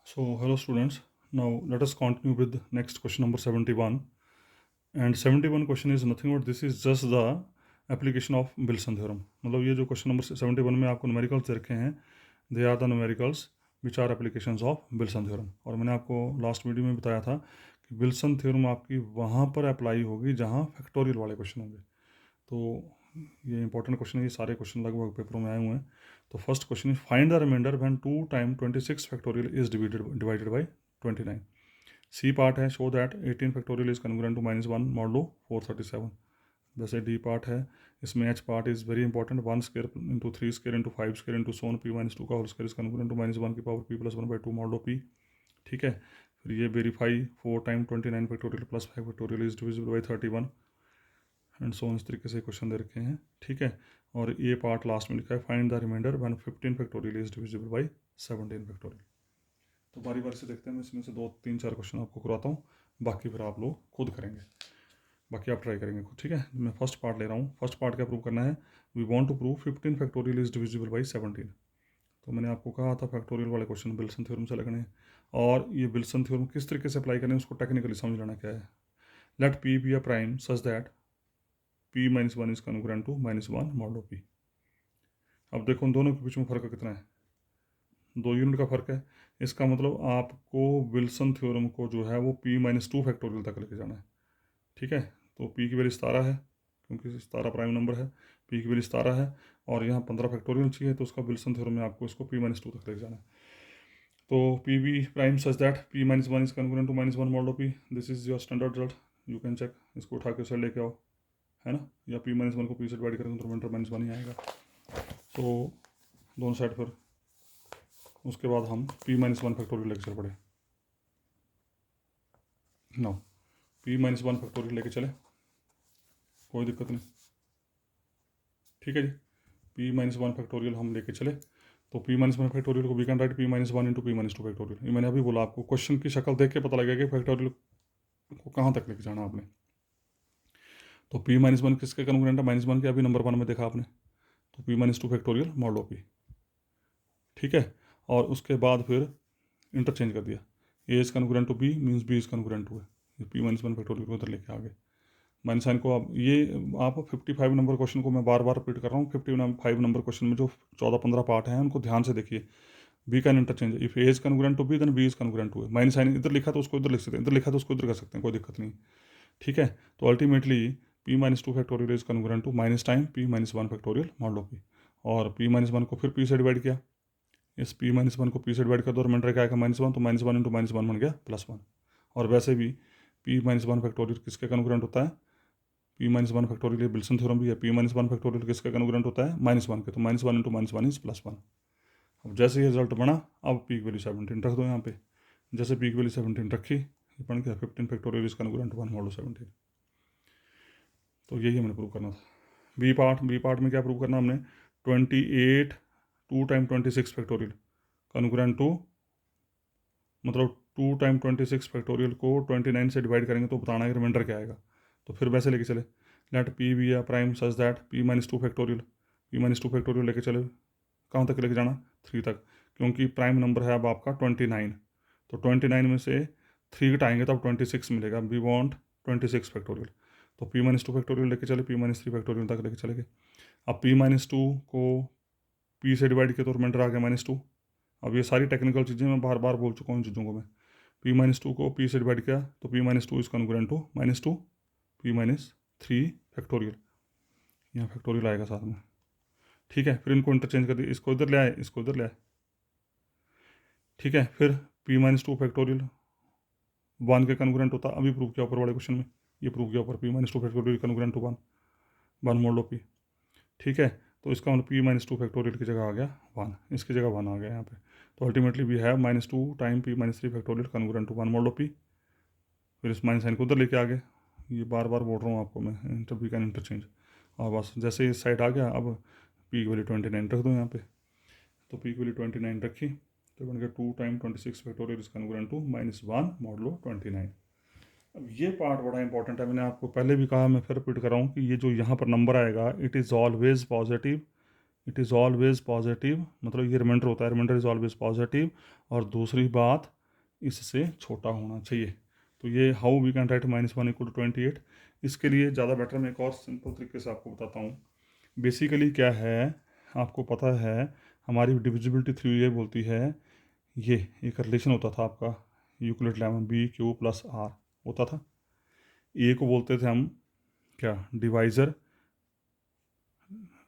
So, hello students. Now let us continue with next question number 71. And 71 question is nothing but this is just the application of Wilson theorem. मतलब ये जो question number 71 में आपको numericals रखे हैं, they are the numericals which are applications of Wilson theorem. और मैंने आपको लास्ट वीडियो में बताया था कि विल्सन थ्योरम आपकी वहाँ पर अप्लाई होगी जहाँ फैक्टोरियल वाले क्वेश्चन होंगे. तो ये इंपॉर्टेंट क्वेश्चन है, ये सारे क्वेश्चन लगभग पेपरों में आए हुए हैं. तो first question is find the reminder when 2 time 26 factorial is divided by 29. C part है show that 18 factorial is congruent to -1 modulo 437. जैसे डी पार्ट है, इसमें H part is very important. 1 square into 3 square into 5 square into so on P -2 का whole square is congruent to -1 की power p + 1/2 modulo p. ठीक है. फिर ये verify 4 time 29 factorial plus 5 factorial is divisible by 31 and so इस तरीके से question दे रखे हैं. ठीक है. और ये पार्ट लास्ट में लिखा है find the reminder when 15 factorial is divisible by 17 factorial. तो बारी बारी से देखते हैं, मैं इसमें से 2-3-4 क्वेश्चन आपको करवाता हूँ, बाकी फिर आप लोग खुद करेंगे, बाकी आप ट्राई करेंगे खुद. ठीक है. मैं फर्स्ट पार्ट ले रहा हूँ. फर्स्ट पार्ट क्या प्रूव करना है, we want to prove 15 factorial is divisible by 17. तो मैंने आपको कहा था फैक्टोरियल वाले क्वेश्चन विल्सन थ्योरम से लगने हैं, और ये विल्सन थ्योरम किस तरीके से अप्लाई करने उसको टेक्निकली समझ लेना क्या है. Let P be a prime such that p -1 is congruent to -1 modulo p. अब देखो उन दोनों के बीच में फ़र्क कितना है, 2 यूनिट का फ़र्क है. इसका मतलब आपको विल्सन थ्योरम को जो है वो p -2 फैक्टोरियल तक लेके जाना है. ठीक है. तो p की वैल्यू 17 है, क्योंकि 17 प्राइम नंबर है, p की वैल्यू 17 है, और यहाँ 15 फैक्टोरियल चाहिए, तो उसका विल्सन थ्योरम में आपको इसको p -2 तक लेके जाना है. तो P be prime such that p -1 is congruent to -1 modulo p. This is your standard result, you can check. इसको उठा के उसे लेके आओ, है ना, या p -1 को p से डिवाइड करेंगे तो रिमाइंडर -1 ही आएगा. तो दोनों साइड पर उसके बाद हम p -1 फैक्टोरियल लेके चल पड़े. नो, p -1 फैक्टोरियल लेके चले, कोई दिक्कत नहीं. ठीक है जी. p -1 फैक्टोरियल हम लेके चले, तो p -1 फैक्टोरियल को we can write p -1 into p -2 factorial. ये मैंने अभी बोला, आपको क्वेश्चन की शक्ल देख के पता लगेगा कि फैक्टोरियल को कहाँ तक लेके जाना आपने. तो p -1 किसके कन्ग्रुएंट है, -1 के. अभी नंबर 1 में देखा आपने, तो p -2 फैक्टोरियल मॉडलो p. ठीक है. और उसके बाद फिर इंटरचेंज कर दिया, a is congruent to b means b is congruent to है. p -1 फैक्टोरियल को उधर लेके आ गए. माइनस साइन को आप 55 नंबर क्वेश्चन को मैं बार बार रिपीट कर रहा हूँ. 55 नंबर क्वेश्चन में जो 14-15 पार्ट हैं उनको ध्यान से देखिए. B can interchange, if a is congruent to b then b is congruent to a. Minus sign इधर लिखा तो उसको इधर लिख सकते हैं, इधर लिखा तो उसको इधर कर सकते हैं, कोई दिक्कत नहीं. ठीक है. तो ultimately p -2 factorial is congruent to minus time p -1 factorial modulo p. और p -1 को फिर p से डिवाइड किया, इस p -1 को p से डिवाइड कर दो, रिमाइंडर क्या आएगा -1, तो -1 इंटू -1 बन गया +1. और वैसे भी p -1 फैक्टोरियल किसके कन्ग्रुएंट होता है, p -1 फैक्टोरियल, ये विल्सन थ्योरम भी है. p -1 फैक्टोरियल किसका कन्ग्रुएंट होता है, -1 के. तो -1 इंटू -1 इज +1. अब जैसे ये रिजल्ट बना, अब p की वैल्यू 17 रख दो यहाँ पे. जैसे p की वैल्यू 17 रखी, ये बन गया 15 factorial is congruent to 1 modulo 17. तो यही हमने प्रूव करना था. बी पार्ट में क्या प्रूव करना हमने, 28 2 टाइम 26 फैक्टोरियल कन्ग्रुएंट टू, मतलब 2 टाइम 26 फैक्टोरियल को 29 से डिवाइड करेंगे तो बताना है रिमाइंडर क्या आएगा. तो फिर वैसे लेके चले, let p be a prime such that p -2 factorial, p -2 factorial लेके चले, कहाँ तक लेके जाना, 3 तक, क्योंकि प्राइम नंबर है अब आपका 29. तो 29 में से 3 घटाएंगे तब 26 मिलेगा. We want 26 factorial. तो p -2 फैक्टोरियल लेके चले, p -3 फैक्टोरियल तक लेके चले गए. अब p -2 को p से डिवाइड किया तो रिमाइंडर आ गया -2. अब ये सारी टेक्निकल चीज़ें मैं बार बार बोल चुका हूँ इन चीज़ों को मैं. p -2 को p से डिवाइड किया तो p -2 is congruent to -2 p -3 factorial, यहाँ फैक्टोरियल आएगा साथ में. ठीक है. फिर इनको इंटरचेंज कर दिया, इसको इधर ले आए, इसको इधर ले आए. ठीक है. फिर p -2 फैक्टोरियल 1 के कन्ग्रुएंट होता, अभी प्रूव किया ऊपर वाले क्वेश्चन में, ये प्रूव किया ऊपर p -2 factorial congruent to 1 modulo p. ठीक है. तो इसका मतलब p -2 फैक्टोरियल की जगह आ गया 1, इसकी जगह 1 आ गया यहाँ पे. तो ultimately we have -2 time p -3 factorial congruent to 1 modulo p. फिर इस माइनस साइन को उधर लेके आ गए. ये बार बार बोल रहा हूँ आपको मैं, इंटर वी कैन इंटरचेंज. और बस जैसे इस साइड आ गया, अब p की वैल्यू 29 रख दो यहाँ पे. तो p की वैल्यू 29 रखी तो बन गया 2 time 26 factorial is congruent to -1 modulo 29. अब ये पार्ट बड़ा इंपॉर्टेंट है, मैंने आपको पहले भी कहा, मैं फिर रिपीट कर रहा हूँ कि ये जो यहाँ पर नंबर आएगा it is always positive, it is always positive, मतलब ये रिमाइंडर होता है, रिमाइंडर इज़ ऑलवेज पॉजिटिव. और दूसरी बात, इससे छोटा होना चाहिए। तो ये हाउ वी कैन राइट -1 = 28। इसके लिए ज़्यादा बेटर मैं एक और सिंपल तरीके से आपको बताता हूँ। बेसिकली क्या है, आपको पता है हमारी डिविजिबिलिटी थ्योरी ये बोलती है, ये एक रिलेशन होता था आपका यूक्लिड लेमा BQ+R होता था। ए को बोलते थे हम क्या, डिवाइज़र,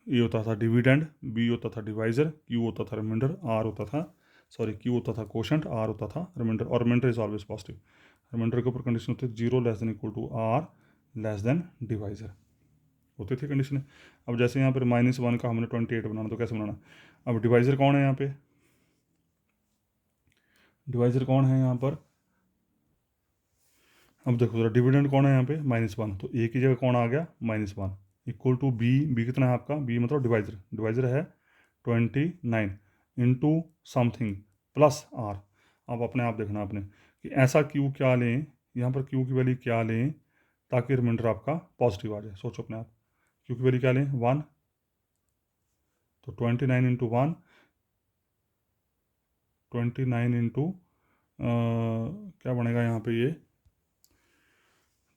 ए होता था डिविडेंड, बी होता था डिवाइज़र, क्यू होता था रिमाइंडर, आर होता था क्यू होता था कोशेंट, आर होता था रिमाइंडर, और remainder is always positive. Remainder के ऊपर कंडीशन होती है 0 <= R डिवाइज़र, होती थी कंडीशन। अब जैसे यहाँ पर -1 का हमने 28 बनाना, तो कैसे बनाना। अब डिवाइज़र कौन है यहाँ पे, डिवाइज़र कौन है यहाँ पर, अब देखो जरा डिविडेंड कौन है यहाँ पे -1, तो ए की जगह कौन आ गया -1 इक्वल टू बी कितना है आपका, बी मतलब डिवाइज़र है 29 इंटू समथिंग प्लस आर। अब अपने आप देखना आपने कि ऐसा क्यू क्या लें, यहाँ पर क्यू की वैल्यू क्या लें ताकि रिमाइंडर आपका पॉजिटिव आ जाए। सोचो अपने आप, क्यू की वैल्यू क्या लें 1, तो 29 इंटू 1, 29 इंटू क्या बनेगा यहाँ पे ये,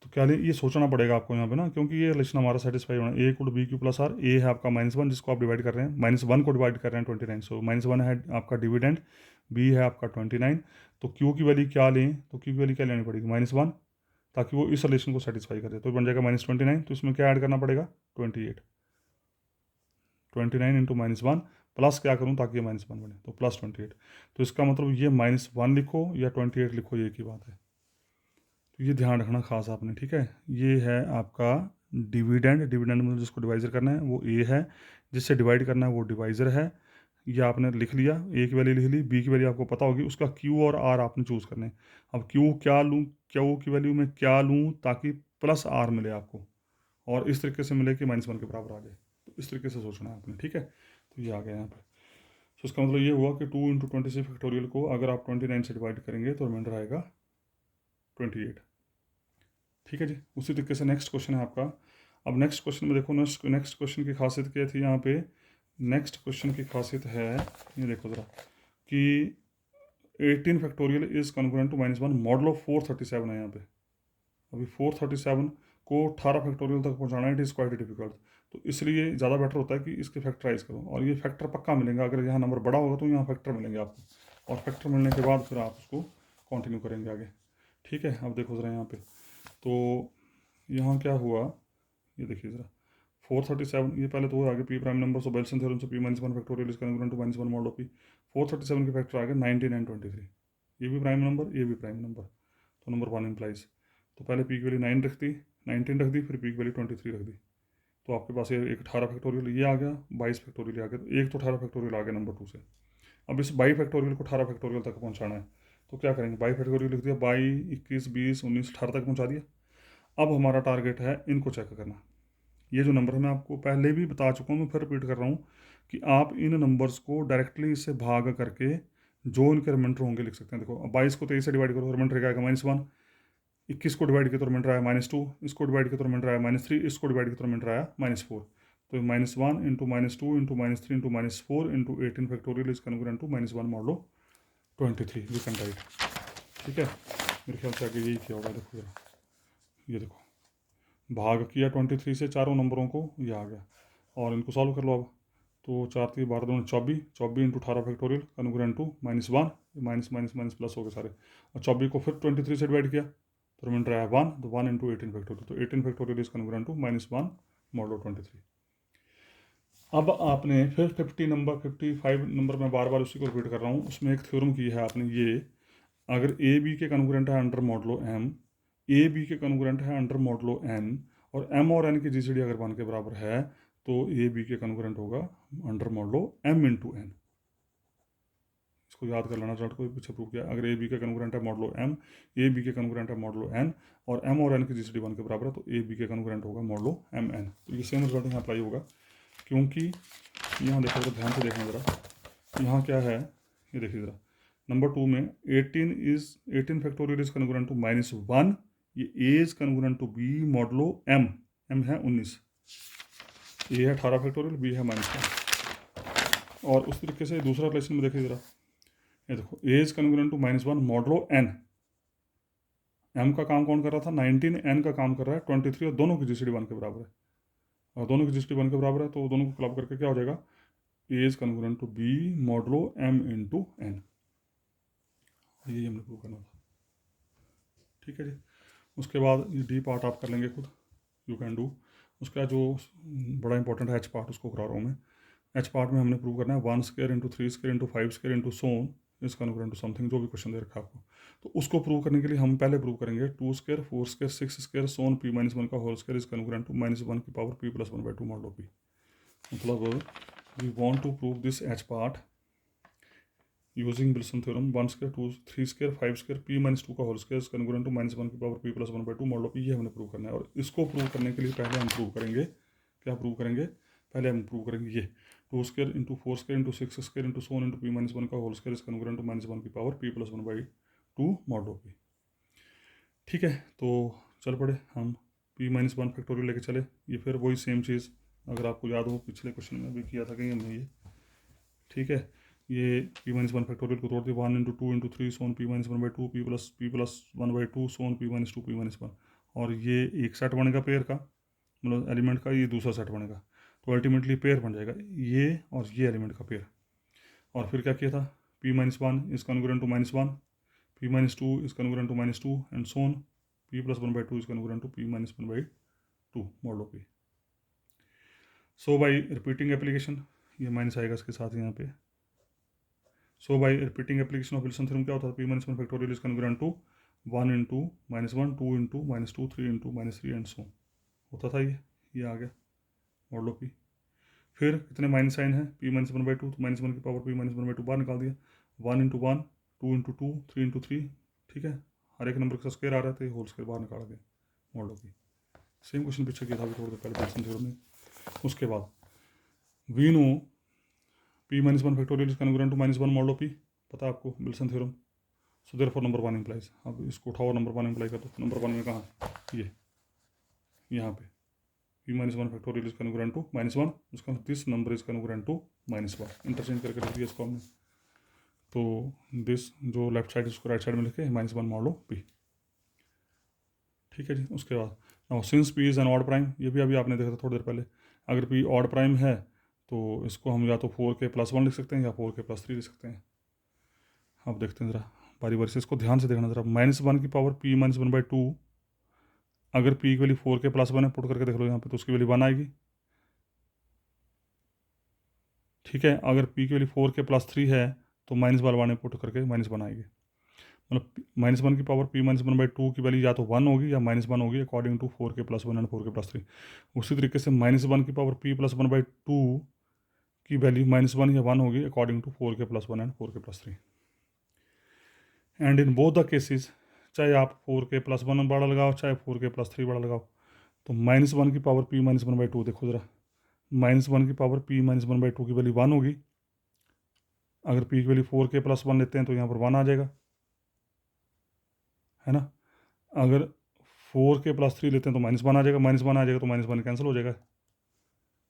तो क्या ये सोचना पड़ेगा आपको यहाँ पे ना, क्योंकि ये रिलेशन हमारा सेटिस्फाई होना है। A = BQ+R, ए है आपका -1 जिसको आप डिवाइड कर रहे हैं, -1 को डिवाइड कर रहे हैं 29, सो -1 है आपका डिविडेंड, B है आपका 29, तो Q की वैल्यू क्या लें, तो Q की वैल्यू क्या लेनी पड़ेगी -1, ताकि वो इस रिलेशन को सेटिस्फाई करे, तो बन जाएगा -29, तो इसमें क्या ऐड करना पड़ेगा 28, 29 इंटू -1 प्लस क्या करूँ ताकि ये -1 बने, तो +28। तो इसका मतलब ये -1 लिखो या 28 लिखो, ये की बात है। तो ये ध्यान रखना खास आपने, ठीक है। ये है आपका डिविडेंड मतलब जिसको डिवाइज़र करना है वो ए है, जिससे डिवाइड करना है वो डिवाइज़र है। ये आपने लिख लिया, ए की वैल्यू लिख ली, बी की वैल्यू आपको पता होगी, उसका क्यू और आर आपने चूज़ करने। अब क्यू क्या लूँ, क्यू की वैल्यू में क्या लूँ ताकि प्लस आर मिले आपको, और इस तरीके से मिले कि -1 के बराबर आ जाए। तो इस तरीके से सोचना है आपने, ठीक है। तो ये आ गया यहाँ पर। तो इसका मतलब ये हुआ कि 2 × 26 को अगर आप 29 से डिवाइड करेंगे तो रिमाइंडर आएगा 28, ठीक है जी। उसी तरीके से नेक्स्ट क्वेश्चन है आपका। अब नेक्स्ट क्वेश्चन में देखो, नेक्स्ट क्वेश्चन की खासियत क्या थी यहाँ पे, नेक्स्ट क्वेश्चन की खासियत है, ये देखो ज़रा कि 18 factorial is congruent to -1 modulo of 437 है यहाँ पे। अभी 437 को 18 फैक्टोरियल तक पहुँचाना इट इज़ क्वाइट डिफिकल्ट, तो इसलिए ज़्यादा बेटर होता है कि इसके फैक्टराइज करो, और ये फैक्टर पक्का मिलेगा। अगर यहाँ नंबर बड़ा होगा तो यहाँ फैक्टर मिलेंगे आपको, और फैक्टर मिलने के बाद फिर आप उसको कंटिन्यू करेंगे आगे, ठीक है। अब देखो ज़रा यहाँ पे, तो यहाँ क्या हुआ, ये देखिए ज़रा 437, ये पहले तो वो आगे p prime number, so Wilson theorem से p-1 factorial is congruent to -1 mod of p। 437 के फैक्टर आ गए 19 and 23, ये भी प्राइम नंबर, ये भी प्राइम नंबर, तो नंबर 1 इम्प्लाइज। तो पहले पी की वैल्यू 9 रख दी, 19 रख दी, फिर पी की वैल्यू 23 रख दी, तो आपके पास ये एक 18 फैक्टोरियल ये आ गया, 22 फैक्टोरियल आ गया, तो एक तो 18 फैक्टोरियल आ गया नंबर 2 से। अब इस 22 फैक्टोरियल को 18 फैक्टोरियल तक पहुँचाना है, तो क्या करेंगे, 22 फैक्टोरियल लिख दिया, 22, 21, 20, 19, 18 तक पहुँचा दिया। अब हमारा टारगेट है इनको चेक करना। ये जो नंबर है मैं आपको पहले भी बता चुका हूँ, मैं फिर रिपीट कर रहा हूँ कि आप इन नंबर्स को डायरेक्टली इससे भाग करके जो इनके रिमाइंडर होंगे लिख सकते हैं। देखो 22 को 23 से डिवाइड करो, रिमाइंडर आएगा -1, 21 को डिवाइड किया तो रिमाइंडर आया -2, इसको डिवाइड किया तो रिमाइंडर आया -3, इसको डिवाइड किया तो रिमाइंडर आया -4। तो -1 × -2 × -3 × -4 × 18 factorial is congruent to -1 modulo 23 we can write, ठीक है। मेरे ख्याल से आगे यही किया होगा। देखो जरा, ये देखो भाग किया 23 से चारों नंबरों को, ये आ गया, और इनको सॉल्व कर लो अब। तो 4 3 12 2 24, 24 × 18 factorial congruent to -1, minus plus हो गए सारे, और 24 को फिर 23 से डिवाइड किया तो रिमाइंडर आया 1, तो 1 × 18 फैक्टोरियल, तो 18 factorial is congruent to -1 modulo 23। अब आपने फिर 55 नंबर में बार बार उसी को रिपीट कर रहा हूँ, उसमें एक थ्योरम की है आपने, ये अगर ए बी के कॉन्ग्रुएंट है under modulo m, a b के कॉन्ग्रुएंट है अंडर मॉडलो एन, और एम और एन की जीसीडी अगर 1 के बराबर है तो ए बी के कॉन्ग्रुएंट होगा under modulo M into n. इसको याद कर लेना, चार्ट को पीछे प्रूव किया। अगर ए बी के कॉन्ग्रुएंट है मॉडलो एम, ए बी के कॉन्ग्रुएंट है मॉडलो एन, और एम और एन की जीसीडी 1 के बराबर है, तो ए बी के कॉन्ग्रुएंट होगा मॉडलो एम एन। तो ये सेम रिजल्ट यहाँ अप्लाई होगा, क्योंकि यहाँ देखो जरा, ध्यान से देखना ज़रा, यहाँ क्या है, ये देखिए ज़रा, नंबर 2 में 18 फैक्टोरियल इज कॉन्ग्रुएंट टू -1, ये A is congruent to B modulo M, M है 19, ए है 18 फैक्टोरियल, बी है -1। और उस तरीके से दूसरा रिलेशन में देखिए ज़रा, ये देखो A is congruent to -1 modulo N. M का काम कौन कर रहा था 19, एन का काम कर रहा है 23 और दोनों की जीसीडी 1 के बराबर है। और दोनों की जीसीडी 1 के बराबर है तो दोनों को क्लब करके क्या हो जाएगा, A is congruent to B modulo M into N. यही हमने प्रूव करना था। ठीक है जी। उसके बाद ये डी पार्ट आप कर लेंगे खुद, यू कैन डू। उसका जो बड़ा इंपॉर्टेंट है एच पार्ट, उसको करा रहा हूँ मैं। एच पार्ट में हमने प्रूव करना है 1 square into 3 square into 5 square into so on is congruent to something, जो भी क्वेश्चन दे रखा है आपको। तो उसको प्रूव करने के लिए हम पहले प्रूव करेंगे 2 square 4 square 6 square so on p - 1 का whole square is congruent to -1 की पावर p + 1/2 मॉडलो p। मतलब we want to prove this h part using Wilson theorem 1 square 2 3 square 5 square p - 2 का whole square is congruent to -1 की power p + 1/2 modulo p। ये हमने prove करना है। और इसको प्रूव करने के लिए पहले हम प्रूव करेंगे, क्या प्रूव करेंगे, पहले हम प्रूव करेंगे ये 2 square into 4 square into 6 square into so on into p - 1 का whole square is congruent to -1 की पावर p + 1/2 मॉडलो p। ठीक है, तो चल पड़े हम p - 1 फैक्टोरियल लेके चले। ये फिर वही सेम चीज़, अगर आपको याद हो पिछले क्वेश्चन में भी किया था कहीं हमने ये। ठीक है, ये p - 1 फैक्टोरियल को तोड़ दिया 1 इंटू 2 इंटू 3 सोन p - 1/2 p + 1/2 सोन p - 2 p - 1। और ये एक सेट बनेगा पेयर का, मतलब एलिमेंट का, ये दूसरा सेट बनेगा। तो अल्टीमेटली पेयर बन जाएगा ये और ये एलिमेंट का पेयर। और फिर क्या किया था, p - 1 is congruent to -1, p - 2 is congruent to -2 and so on p + 1/2 is congruent to p - 1/2 modulo p। So by repeating application, ये माइनस आएगा इसके साथ यहाँ पे। So by repeating application of Wilson theorem क्या होता है, p - 1 factorial is congruent to 1 into -1 2 into -2 3 into -3 and so होता था ये आ गया मॉडलो p। फिर कितने माइनस साइन है, p - 1/2 तो -1 की पावर p - 1/2 बाहर निकाल दिया, 1 इंटू 1 2 इंटू 2 3 इंटू 3। ठीक है, हर एक नंबर का स्क्वायर आ रहा था, होल स्क्वायर बाहर निकाल दिया मॉडलो p। सेम क्वेश्चन पीछे किया था अभी थोड़ी देर पहले विल्सन थ्योरम में। उसके बाद we know p - 1 factorial is congruent to -1 modulo p, पता है आपको Wilson theorem. So therefore number 1 implies, अब इसको उठाओ नंबर 1 इंप्लाई कर दो। नंबर 1 में कहाँ, ये यहाँ पे p - 1 factorial is congruent to -1, उसका this number is congruent to -1, interchange करके लिख दिया इसको हमने। तो दिस जो लेफ्ट साइड उसको राइट साइड में लिखे -1 मॉडलो p। ठीक है जी। उसके बाद now since p is an odd prime, ये भी अभी आपने देखा था थोड़ी देर पहले। अगर p ऑड प्राइम है तो इसको हम या तो 4k + 1 लिख सकते हैं या 4k + 3 लिख सकते हैं। अब देखते हैं ज़रा बारी बारी से, इसको ध्यान से देखना ज़रा। -1 की पावर p - 1/2, अगर p की वैल्यू 4k + 1 है, पुट करके देख लो यहाँ पे, तो उसकी वैल्यू 1 आएगी। ठीक है, अगर p की वैल्यू 4k + 3 है तो -1 पुट करके -1 आएगी। मतलब -1 की पावर p - 1/2 की वैल्यू या तो 1 होगी या -1 होगी according to 4k + 1 and 4k + 3। उसी तरीके से -1 की पावर p + 1/2 की वैल्यू -1 या 1 होगी according to 4k + 1 and 4k + 3। And in both the cases, चाहे आप 4k + 1 बड़ा लगाओ चाहे 4k + 3 बड़ा लगाओ, तो -1 की पावर p - 1/2 देखो ज़रा, -1 की पावर p - 1/2 की वैल्यू 1 होगी। अगर p की वैल्यू 4k + 1 लेते हैं तो यहाँ पर 1 आ जाएगा, है ना। अगर 4k + 3 लेते हैं तो -1 आ जाएगा, -1 आ जाएगा तो -1 कैंसिल हो जाएगा।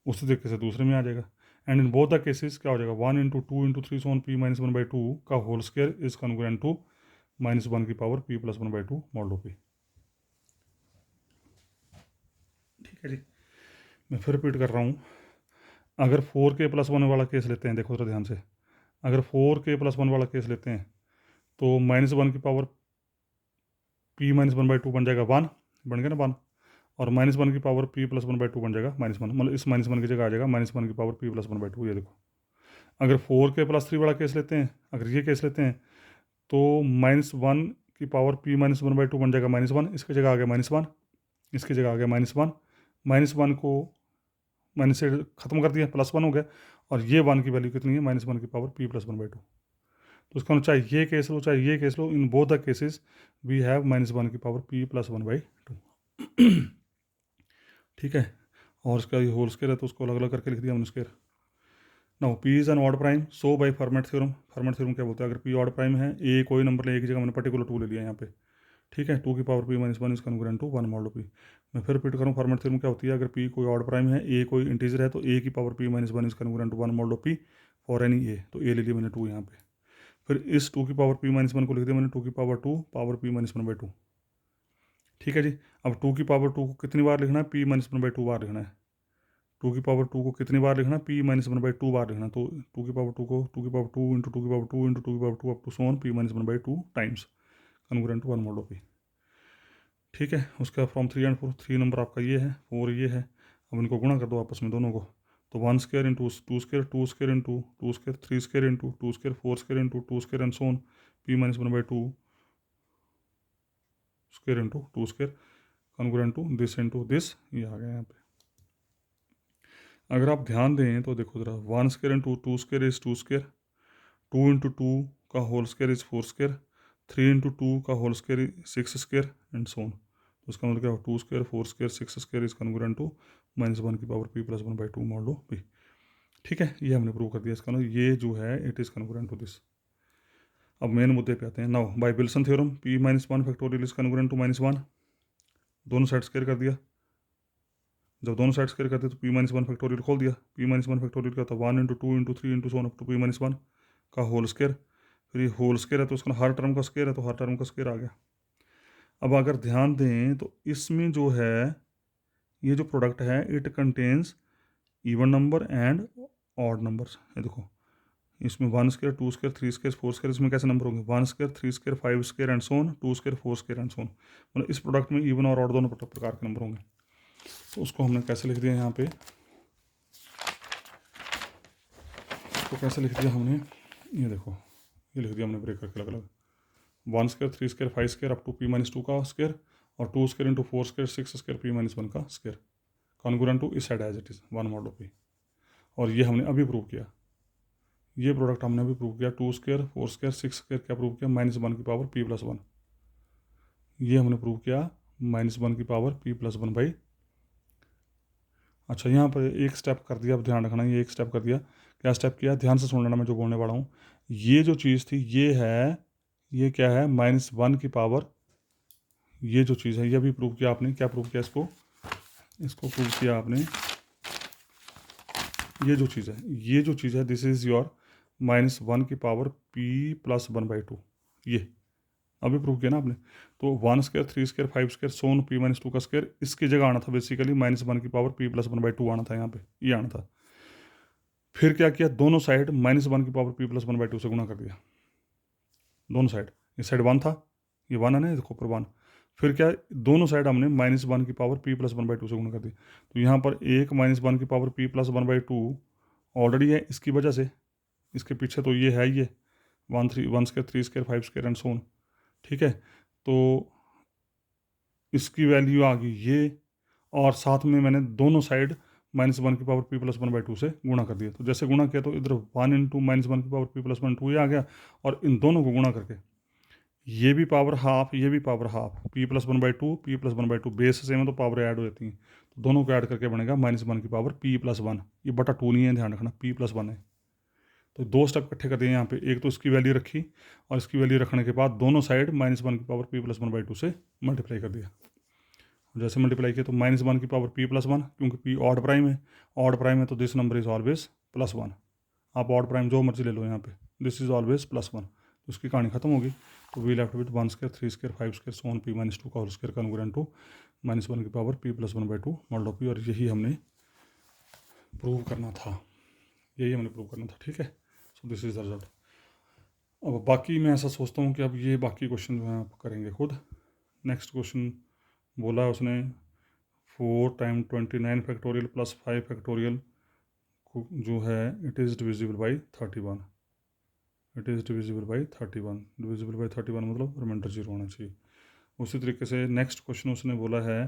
उसी तरीके से दूसरे में आ जाएगा। And in both the cases क्या हो जाएगा, 1 इंटू 2 इंटू 3 सोन p - 1/2 का whole square is congruent to -1 की पावर p + 1/2 मॉडलो p। ठीक है जी, मैं फिर रिपीट कर रहा हूँ। अगर 4k + 1 वाला केस लेते हैं, देखो तो ध्यान से, अगर 4k + 1 वाला केस लेते हैं तो -1 की पावर p - 1/2 बन जाएगा 1, बन गया ना 1, और -1 की पावर p + 1/2 बन जाएगा -1, मतलब इस -1 की जगह आ जाएगा -1 की पावर p + 1/2। ये देखो, अगर 4k + 3 वाला केस लेते हैं, अगर ये केस लेते हैं तो -1 की पावर p - 1/2 बन जाएगा -1, इसकी जगह आ गया -1, इसकी जगह आ गया -1, -1 को माइनस से ख़त्म कर दिया, +1 हो गया। और ये 1 की वैल्यू कितनी है, -1 की पावर p + 1/2। तो उसका चाहे ये केस लो चाहे ये केस लो, in both the cases we have -1 की पावर p + 1/2। ठीक है, और उसका ये होल स्क्वायर है तो उसको अलग अलग करके लिख दिया हमने square. Now p is an odd prime, so by format theorem. Format theorem क्या बोलता है, अगर p ऑड प्राइम है, a कोई नंबर ले, एक जगह मैंने पर्टिकुलर 2 ले लिया यहाँ पे। ठीक है, 2 की power p - 1 is congruent to 1 modulo p। मैं फिर रिपीट करूँ, फॉर्मेट थ्योरम क्या होती है, अगर p कोई ऑड प्राइम है, a कोई इंटीजर है, तो a की power p - 1 is congruent to 1 modulo p for any a। तो a ले लिया मैंने 2 यहाँ पे। फिर इस 2 की पावर p-1 को लिख दिया मैंने 2 की पावर 2 पावर p-1/2। ठीक है जी। अब 2 की पावर 2 को कितनी बार लिखना है, p-1/2 बार लिखना है। 2 की पावर 2 को कितनी बार लिखना है, p-1/2 बार लिखना। तो 2 की पावर 2 को 2 की पावर 2 इंटू 2 की पावर 2 इंटू 2 की power 2 up to so on p-1/2 times congruent to 1 mod of p। ठीक है। उसका फ्रॉम 3 एंड 4, 3 नंबर आपका ये है, 4 ये है। अब इनको गुणा कर दो आपस में दोनों को, तो 1 square into 2 square 2 square into 2 square 3 square into 2 square 4 square into 2 square and so on p-1/2 square into 2 square congruent to this into this, ये आ गया यहाँ पे। अगर आप ध्यान दें तो देखो ज़रा, 1 square into 2 square is 2 square, 2 into 2 का whole square is 4 square, 3 into 2 का whole square is 6 square and so on. तो उसका मतलब क्या हो, 2 square 4 square 6 square is congruent to -1 की power p+1/2 mod of p। ठीक है, ये हमने प्रूव कर दिया। इसका मतलब ये जो है it is congruent to this. अब मेन मुद्दे पे आते हैं। Now by Wilson theorem p-1 factorial is congruent to -1, दोनों साइड स्क्वायर कर दिया। जब दोनों साइड स्क्वायर करते तो p-1 फैक्टोरियल खोल दिया। p-1 फैक्टोरियल का था 1 into 2 into 3 into 1 up to p-1 का होल स्क्वायर। फिर ये होल स्क्वायर है तो उसका हर टर्म का स्क्वायर है, तो हर टर्म का स्क्वायर आ गया। अब अगर ध्यान दें तो इसमें जो है ये जो प्रोडक्ट है it contains even number and odd numbers. ये देखो इसमें 1 स्क्वायर 2 स्क्वायर 3 स्क्वायर 4 स्क्वायर, इसमें कैसे नंबर होंगे, 1 square 3 square 5 square and so on, 2 square 4 square and so on. मतलब इस प्रोडक्ट में इवन और ऑड दोनों प्रकार के नंबर होंगे। तो उसको हमने कैसे लिख दिया यहाँ पे, तो कैसे लिख दिया हमने, ये देखो ये लिख दिया हमने ब्रेक करके अलग अलग, 1 square 3 square 5 square up to p-2 का स्क्वायर और 2 square into 4 square 6 square p-1 का स्क्वायर कॉन्ग्रुएंट टू इस side as it is 1 mod of p। और ये हमने अभी प्रूव किया, ये प्रोडक्ट हमने अभी प्रूव किया। 2 स्क्वायर 4 स्क्वायर 6 स्क्वायर क्या प्रूव किया, -1 की पावर p+1। ये हमने प्रूव किया -1 की पावर p+1/। अच्छा यहाँ पर एक स्टेप कर दिया, अब ध्यान रखना, ये एक स्टेप कर दिया। क्या स्टेप किया, ध्यान से सुन लेना मैं जो बोलने वाला हूँ। ये जो चीज़ थी ये है, ये क्या है, -1 की पावर, ये जो चीज़ है ये भी प्रूव किया आपने। क्या प्रूव किया, इसको प्रूव किया आपने। ये जो चीज़ है, ये जो चीज़ है दिस इज़ योर -1 की पावर p+1/2, ये अभी प्रूव किया ना आपने। तो 1 square 3 square 5 square so on p-2 का स्क्वायर, इसकी जगह आना था बेसिकली -1 की पावर p+1/2 आना था, यहाँ पे ये आना था। फिर क्या किया, दोनों साइड -1 की पावर p+1/2 से गुणा कर दिया, दोनों साइड। इस साइड 1 था, ये 1 है ना, देखो ऊपर 1। फिर क्या, दोनों साइड हमने -1 की पावर p+1/2 से गुणा कर दी। तो यहाँ पर एक -1 की पावर p+1/2 ऑलरेडी है इसकी वजह से, इसके पीछे तो ये है, ये 1 स्क्वायर 3 स्क्वायर 5 स्क्वायर एंड सोन। ठीक है, तो इसकी वैल्यू आ गई ये, और साथ में मैंने दोनों साइड -1 की पावर p+1/2 से गुणा कर दिया। तो जैसे गुणा किया तो इधर 1 इंटू -1 की पावर p+1/2 ये आ गया, और इन दोनों को गुणा करके ये भी पावर हाफ, ये भी power half, p+1/2 base same है तो पावर ऐड हो जाती हैं, तो दोनों को ऐड करके बनेगा -1 की पावर p+1। ये बटा 2 नहीं है, ध्यान रखना, p+1 है। तो दो स्टेप इकट्ठे कर दिए यहाँ पे, एक तो इसकी वैल्यू रखी और इसकी वैल्यू रखने के बाद दोनों साइड -1 की पावर p+1/2 से मल्टीप्लाई कर दिया। जैसे मल्टीप्लाई किया तो -1 की पावर p+1, क्योंकि p ऑड प्राइम है, ऑड प्राइम है तो दिस नंबर इज ऑलवेज +1। आप ऑड प्राइम जो मर्जी ले लो यहाँ पे, दिस इज ऑलवेज +1। तो उसकी कहानी खत्म होगी। तो we left with 1 square 3 square 5 square so on p-2 का होल स्क्वायर कॉन्ग्रुएंट टू -1 की power p+1/2 mod of p। और यही हमने प्रूव करना था, यही हमने प्रूव करना था। ठीक है, so this is the result. अब बाकी मैं ऐसा सोचता हूँ कि अब ये बाकी क्वेश्चन जो हैं आप करेंगे खुद। नेक्स्ट क्वेश्चन बोला उसने 4 टाइम 29 फैक्टोरियल प्लस 5 फैक्टोरियल जो है it is divisible by 31। It is divisible by 31, divisible by 31 मतलब रिमाइंडर 0 होना चाहिए। उसी तरीके से नेक्स्ट क्वेश्चन उसने बोला है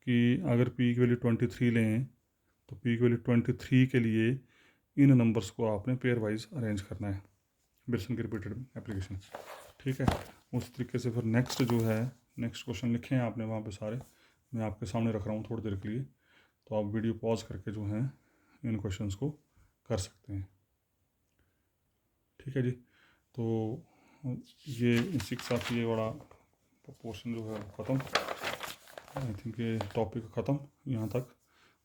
कि अगर p की वैल्यू 23 लें तो p की वैल्यू 23 के लिए इन नंबर्स को आपने पेयर वाइज अरेंज करना है, विल्सन की रिपीटेड एप्लीकेशन। ठीक है, उस तरीके से फिर नेक्स्ट जो है, नेक्स्ट क्वेश्चन लिखे हैं आपने वहाँ पे सारे, मैं आपके सामने रख रहा हूँ थोड़ी देर के लिए, तो आप वीडियो पॉज करके जो है इन क्वेश्चंस को कर सकते हैं। ठीक है जी, तो ये इसी के साथ ये बड़ा पोर्शन जो है ख़त्म। आई थिंक ये टॉपिक ख़त्म यहाँ तक।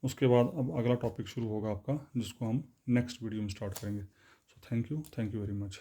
उसके बाद अब अगला टॉपिक शुरू होगा आपका, जिसको हम नेक्स्ट वीडियो में स्टार्ट करेंगे। So thank you very much.